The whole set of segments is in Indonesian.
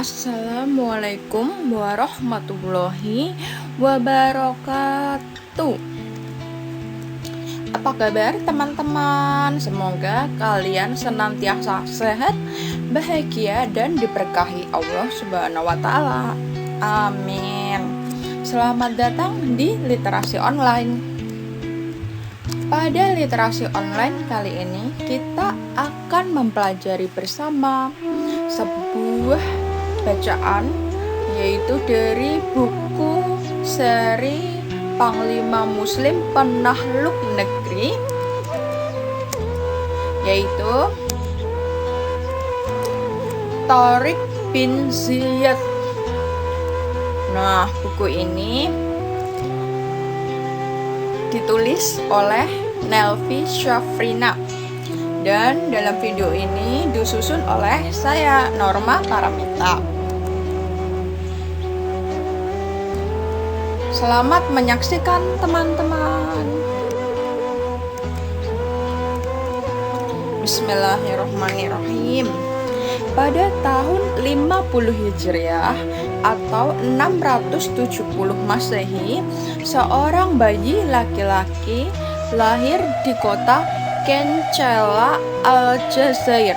Assalamualaikum warahmatullahi wabarakatuh. Apa kabar teman-teman? Semoga kalian senantiasa sehat, bahagia, dan diberkahi Allah Subhanahu wa Ta'ala. Amin. Selamat datang di Literasi Online. Pada literasi online kali ini, kita akan mempelajari bersama sebuah bacaan, yaitu dari buku seri Panglima Muslim Penakluk Negeri, yaitu Tariq bin Ziyad. Nah, buku ini ditulis oleh Nelvi Syafrina, dan dalam video ini disusun oleh saya, Norma Paramita. Selamat menyaksikan teman-teman. Bismillahirrahmanirrahim. Pada tahun 50 Hijriah atau 670 Masehi, seorang bayi laki-laki lahir di kota Kencela, Aljazair.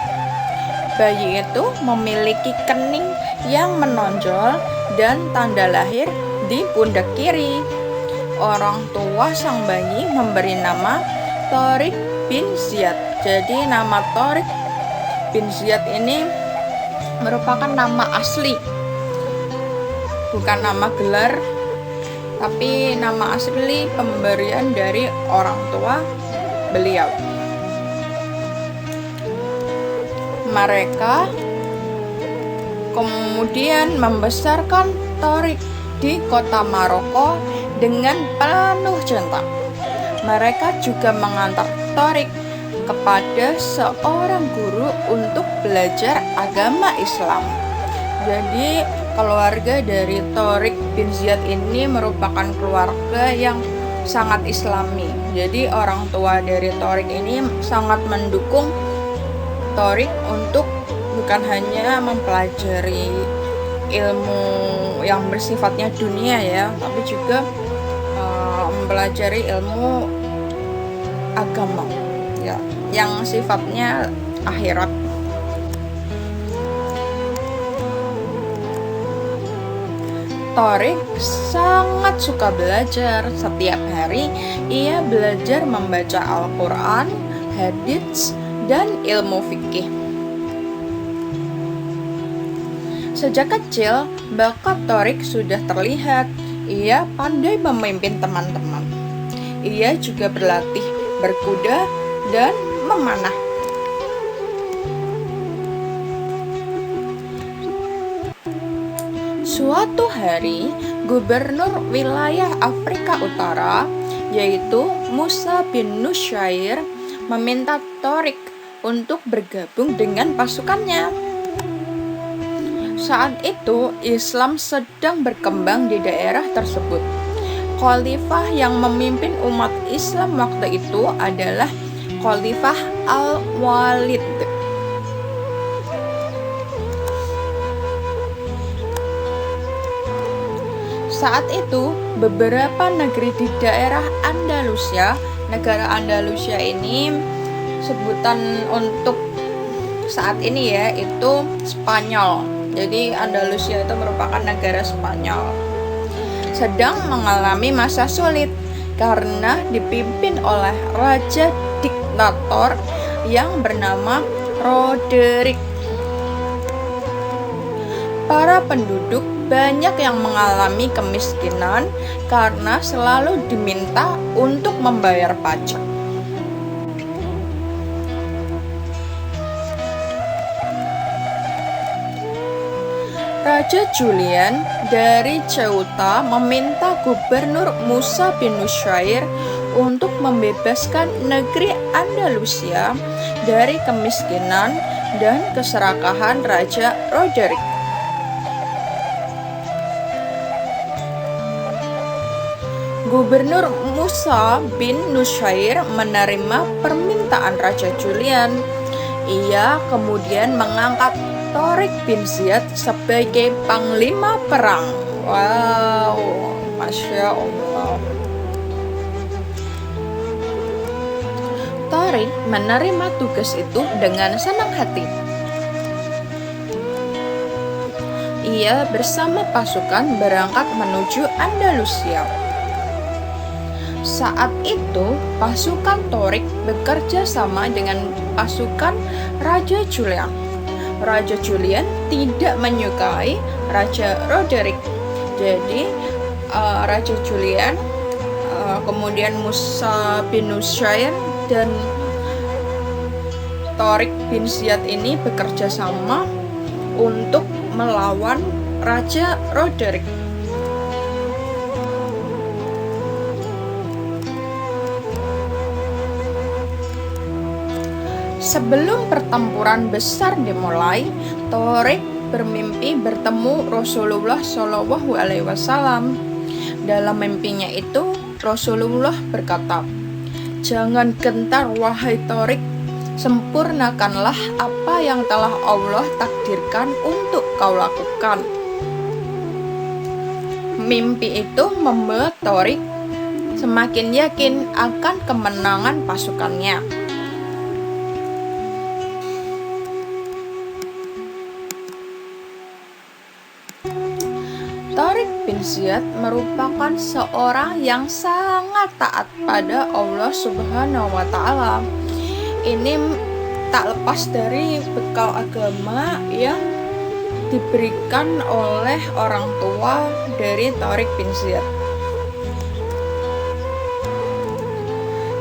Bayi itu memiliki kening yang menonjol dan tanda lahir di pundak kiri. Orang tua sang bayi memberi nama Tariq bin Ziyad. Jadi nama Tariq bin Ziyad ini merupakan nama asli, bukan nama gelar, tapi nama asli pemberian dari orang tua beliau. Mereka kemudian membesarkan Tariq di kota Maroko dengan penuh cinta. Mereka juga mengantar Tariq kepada seorang guru untuk belajar agama Islam. Jadi keluarga dari Tariq bin Ziyad ini merupakan keluarga yang sangat islami. Jadi orang tua dari Tariq ini sangat mendukung Tariq untuk bukan hanya mempelajari ilmu yang bersifatnya dunia ya, tapi juga mempelajari ilmu agama ya, yang sifatnya akhirat. Tariq sangat suka belajar. Setiap hari ia belajar membaca Al-Quran, hadits, dan ilmu fikih. Sejak kecil, bakat Tariq sudah terlihat. Ia pandai memimpin teman-teman. Ia juga berlatih berkuda dan memanah. Suatu hari, gubernur wilayah Afrika Utara, yaitu Musa bin Nusyair, meminta Tariq untuk bergabung dengan pasukannya. Saat itu, Islam sedang berkembang di daerah tersebut. Khalifah yang memimpin umat Islam waktu itu adalah Khalifah Al-Walid. Saat itu, beberapa negeri di daerah Andalusia, negara Andalusia ini sebutan untuk saat ini ya, itu Spanyol. Jadi Andalusia itu merupakan negara Spanyol, sedang mengalami masa sulit karena dipimpin oleh raja diktator yang bernama Roderick. Para penduduk banyak yang mengalami kemiskinan karena selalu diminta untuk membayar pajak. Raja Julian dari Ceuta meminta Gubernur Musa bin Nusyair untuk membebaskan negeri Andalusia dari kemiskinan dan keserakahan Raja Roderick. Gubernur Musa bin Nusyair menerima permintaan Raja Julian. Ia kemudian mengangkat Tharik bin Ziyad sebagai panglima perang. Wow, Masya Allah. Tharik menerima tugas itu dengan senang hati. Ia bersama pasukan berangkat menuju Andalusia. Saat itu, pasukan Tharik bekerja sama dengan pasukan Raja Julian. Raja Julian tidak menyukai Raja Roderick. Jadi, Raja Julian, kemudian Musa bin Nusayr dan Tharik bin Ziyad ini bekerja sama untuk melawan Raja Roderick. Sebelum pertempuran besar dimulai, Tharik bermimpi bertemu Rasulullah Shallallahu Alaihi Wasallam. Dalam mimpinya itu, Rasulullah berkata, "Jangan gentar wahai Tharik, sempurnakanlah apa yang telah Allah takdirkan untuk kau lakukan." Mimpi itu membuat Tharik semakin yakin akan kemenangan pasukannya. Tharik bin Ziyad merupakan seorang yang sangat taat pada Allah Subhanahu wa Ta'ala. Ini tak lepas dari bekal agama yang diberikan oleh orang tua dari Tharik bin Ziyad.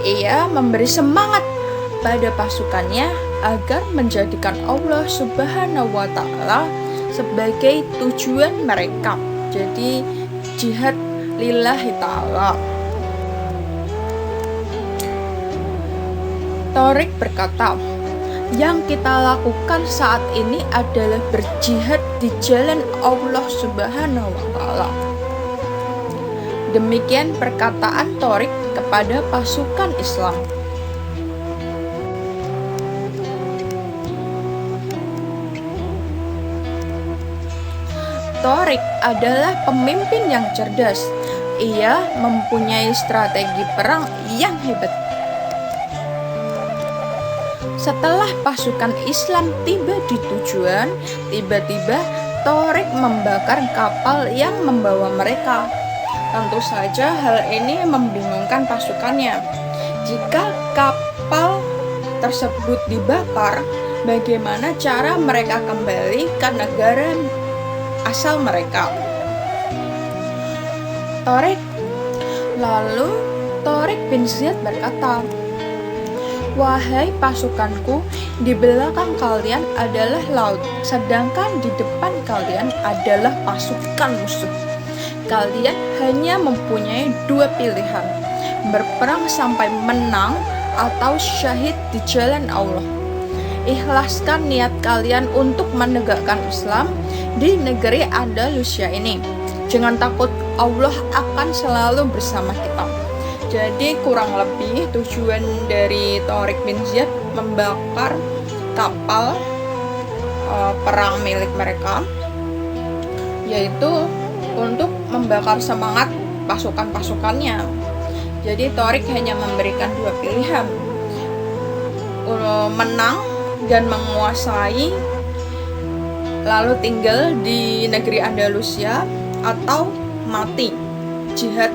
Ia memberi semangat pada pasukannya agar menjadikan Allah Subhanahu wa Ta'ala sebagai tujuan mereka. Jadi jihad lillahi ta'ala. Tharik berkata, "Yang kita lakukan saat ini adalah berjihad di jalan Allah Subhanahu wa Ta'ala." Demikian perkataan Tharik kepada pasukan Islam. Tharik adalah pemimpin yang cerdas. Ia mempunyai strategi perang yang hebat. Setelah pasukan Islam tiba di tujuan, tiba-tiba Tharik membakar kapal yang membawa mereka. Tentu saja hal ini membingungkan pasukannya. Jika kapal tersebut dibakar, bagaimana cara mereka kembali ke negara asal mereka? Lalu Tharik bin Ziyad berkata, "Wahai pasukanku, di belakang kalian adalah laut, sedangkan di depan kalian adalah pasukan musuh. Kalian hanya mempunyai dua pilihan, berperang sampai menang atau syahid di jalan Allah. Ikhlaskan niat kalian untuk menegakkan Islam di negeri Andalusia ini. Jangan takut, Allah akan selalu bersama kita." Jadi kurang lebih tujuan dari Tharik bin Ziyad membakar kapal perang milik mereka, yaitu untuk membakar semangat pasukan-pasukannya. Jadi Tharik hanya memberikan dua pilihan, menang dan menguasai lalu tinggal di negeri Andalusia, atau mati jihad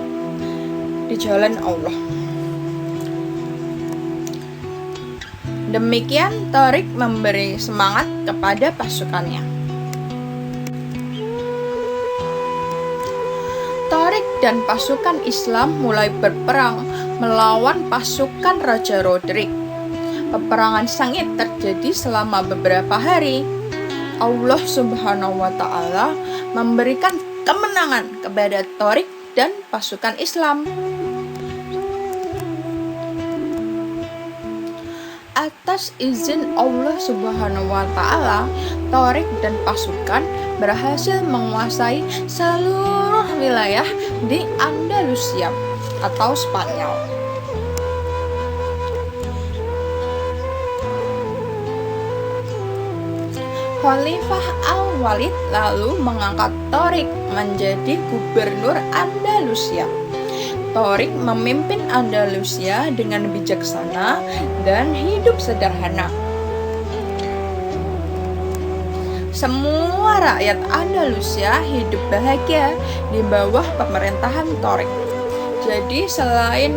di jalan Allah. Demikian Tharik memberi semangat kepada pasukannya. Tharik dan pasukan Islam mulai berperang melawan pasukan Raja Roderick. Peperangan sengit terjadi selama beberapa hari. Allah Subhanahu wa Ta'ala memberikan kemenangan kepada Tharik dan pasukan Islam. Atas izin Allah Subhanahu wa Ta'ala, Tharik dan pasukan berhasil menguasai seluruh wilayah di Andalusia atau Spanyol. Khalifah Al-Walid lalu mengangkat Torik menjadi gubernur Andalusia. Torik memimpin Andalusia dengan bijaksana dan hidup sederhana. Semua rakyat Andalusia hidup bahagia di bawah pemerintahan Torik. Jadi selain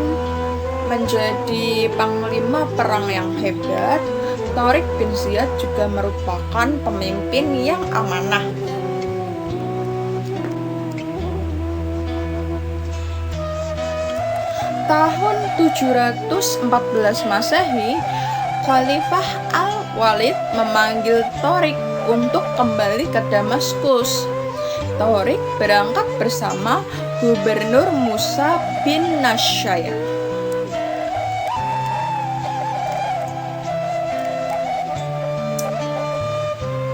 menjadi panglima perang yang hebat, Torik bin Ziyad juga merupakan pemimpin yang amanah. Tahun 714 Masehi, Khalifah Al-Walid memanggil Torik untuk kembali ke Damaskus. Torik berangkat bersama Gubernur Musa bin Nasyaya.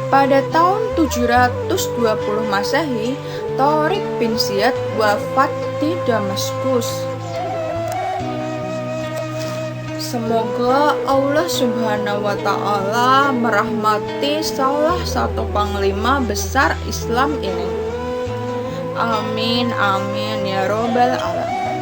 Pada tahun 720 Masehi, Torik bin Ziyad wafat di Damaskus. Semoga Allah Subhanahu wa Ta'ala merahmati salah satu panglima besar Islam ini. Amin, amin ya robbal alamin.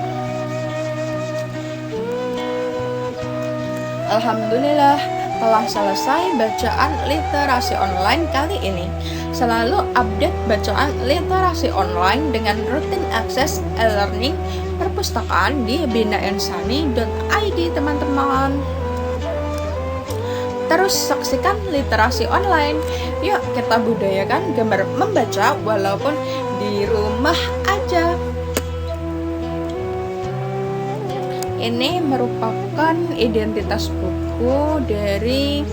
Alhamdulillah, telah selesai bacaan literasi online kali ini. Selalu update bacaan literasi online dengan rutin akses e-learning perpustakaan di binaensani.id, teman-teman. Terus saksikan literasi online. Yuk kita budayakan gemar membaca walaupun di rumah aja. Ini merupakan identitas buku dari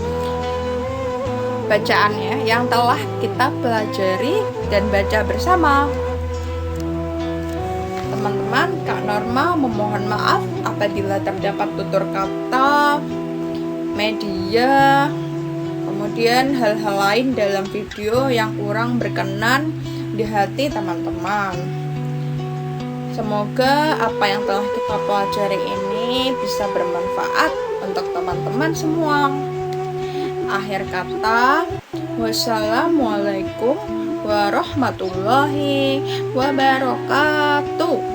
bacaannya yang telah kita pelajari dan baca bersama. Teman-teman, Kak Norma memohon maaf apabila terdapat tutur kata, media, kemudian hal-hal lain dalam video yang kurang berkenan di hati teman-teman. Semoga apa yang telah kita pelajari ini bisa bermanfaat untuk teman-teman semua. Akhir kata, wassalamualaikum warahmatullahi wabarakatuh.